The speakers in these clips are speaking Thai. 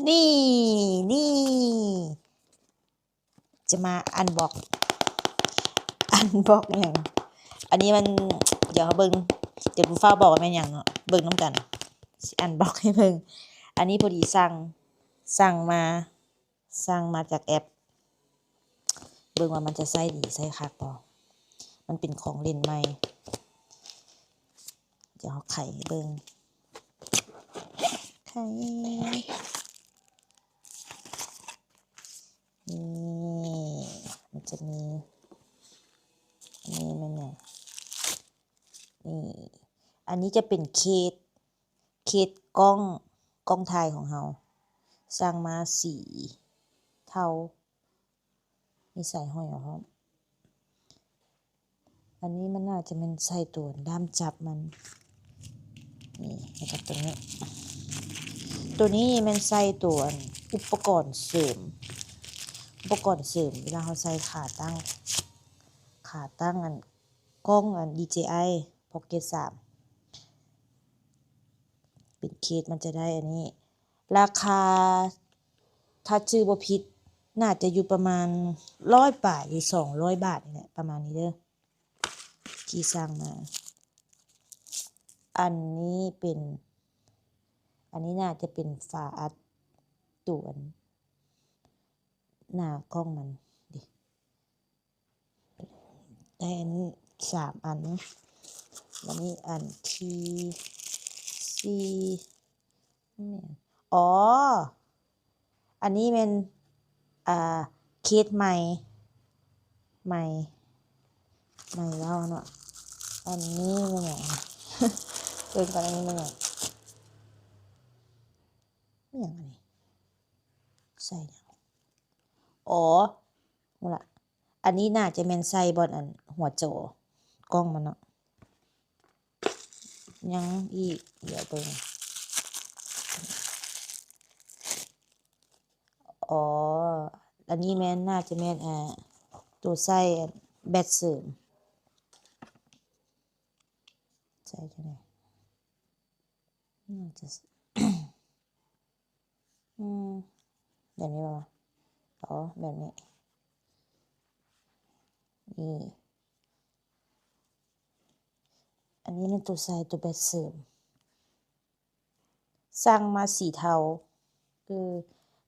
นี่นี่จะมาอันบอกอย่างอันนี้มันเดี๋ยวเบิ่งเดี๋ยวฟ้าบอกว่าแม่นอย่างเนาะเบิ่งน้ำกันอันบอกให้เบิ่งอันนี้พอดีสั่งมาจากแอปเบิ่งว่ามันจะใส่ดีใส่คักบ่มันเป็นของเล่นใหม่เดี๋ยวไขให้เบิ่งไขนี่มันจะมีนี่มันเนี่ยนี่อันนี้จะเป็นเคสกล้องถ่ายของเราสั่งมาสีเทามีใส่ห้อยเอาพร้อมอันนี้มันน่าจะเป็นใส่ตัวด้ามจับมันนี่นะครับตัวนี้มันใส่ตัวอุปกรณ์เสริมเวลาเขาใส่ขาตั้งอันกล้องอัน DJI Pocket 3เป็นเคสมันจะได้อันนี้ราคาถ้าชื่อบ่ผิดน่าจะอยู่ประมาณ100 บาทหรือ200 บาทนี่แหละประมาณนี้เด้อที่สั่งมาอันนี้น่าจะเป็นฝาอัดตัวหน้ากล้องมันดิได้อันนี้3 อันแล้วนี่อันที่อ๋ออันนี้เป็นเคสใหม่แล้วเนาะอันนี้มันอย่างเดินกันอันนี้มันอย่างไม่อย่างอันนี้ใส่อย่างอ๋อนั่นแหละอันนี้น่าจะเป็นใส่บนอันหัวโจกล้องมันเนาะยังอีกเดี๋ยวเบิ่งอ๋ออันนี้แม่นน่าจะแม่นตัวใส่แบตเสริมใส่จังได๋น่าจะแบบนี้ป่ะอ๋อแบบนี้นี่อันนี้เป็นตัวใส่ตัวแบตเสริมสั่งมาสีเทา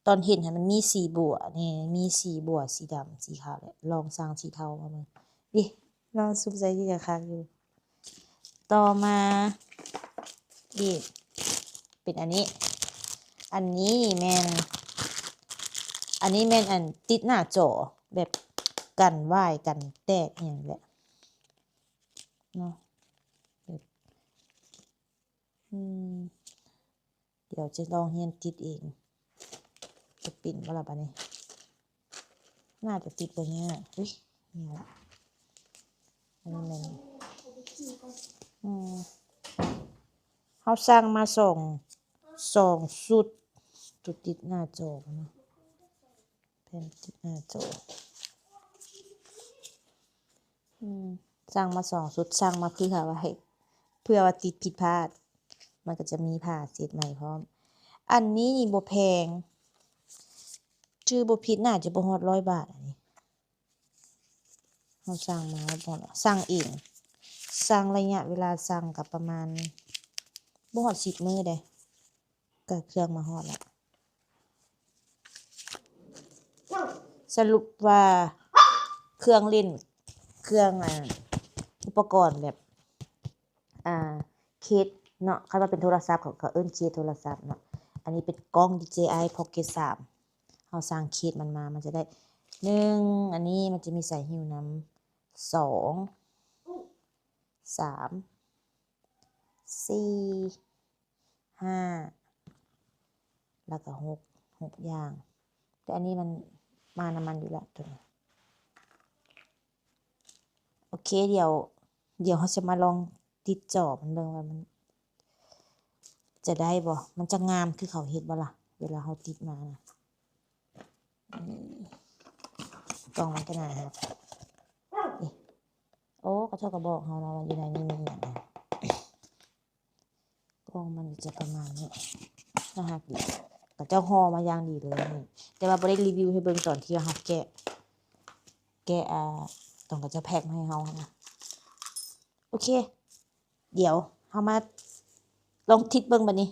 ตอนเห็นมันมีสีบัวนี่มีสีบัวสีดำสีขาวเลยลองสั่งสีเทามาเบิ่งดิลองซุบใส่ที่จะคักอยู่ต่อมาดิเป็นอันนี้แม่นอันติดหน้าจอแบบกันไหว้กันแตกอย่างแหละเนาะเดี๋ยวจะลองเรียนติดเองจะปิ่นบ่ล่ะบัดนี้น่าจะติดบ่ยากอุ๊ยนี่ล่ะอันนี้แม่นเฮาสั่งมา2ชุดตัวติดหน้าจอเนาะแผ่นติดหน้าจอสั่งมา2ชุดสั่งมาเพื่อว่าติดผิดพลาดมันก็จะมีผ้าเช็ดใหม่พร้อมอันนี้นี่บ่แพงชื่อบ่ผิดน่าจะบ่ฮอด100 บาทอันนี้เราสั่งมาบ่สั่งเองสั่งระยะเวลาสั่งก็ประมาณบ่ฮอด10 มื้อเด้ก็เครื่องมาฮอดแล้วสรุปว่าเครื่องเล่นอุปกรณ์แบบเคสเนาะคันว่าเป็นโทรศัพท์เขาก็เอิ้นเคสโทรศัพท์เนาะอันนี้เป็นกล้อง DJI Pocket 3เฮาสร้างเคสมันมามันจะได้1อันนี้มันจะมีสายหิ้วนำ2 3 4 5แล้วก็6อย่างแต่อันนี้มันมาน้ำมันอยู่แล้วตัวนี้โอเคเดี๋ยวเราจะมาลองติดจอมันเบิ่งว่ามันจะได้บ่มันจะงามคือเขาเฮ็ดบ่ล่ะเวลาเราติดมานะกล่องมันก็น่ารักโอ้ก็เท่ากับบอกเรานะว่าอยู่ในนี้มีอย่างนะกล่องมันจะประมาณนี้น่ารักดีก เขาเจ้าห่อมาอย่างดีเลยนี่แต่ว่าบ่ได้รีวิวให้เบิ่งตอนที่เฮาแกะตอนเขาจะแพ็คมาให้เฮานะโอเค เดี๋ยวเฮามาลองทิดเบิ่งบัดนี้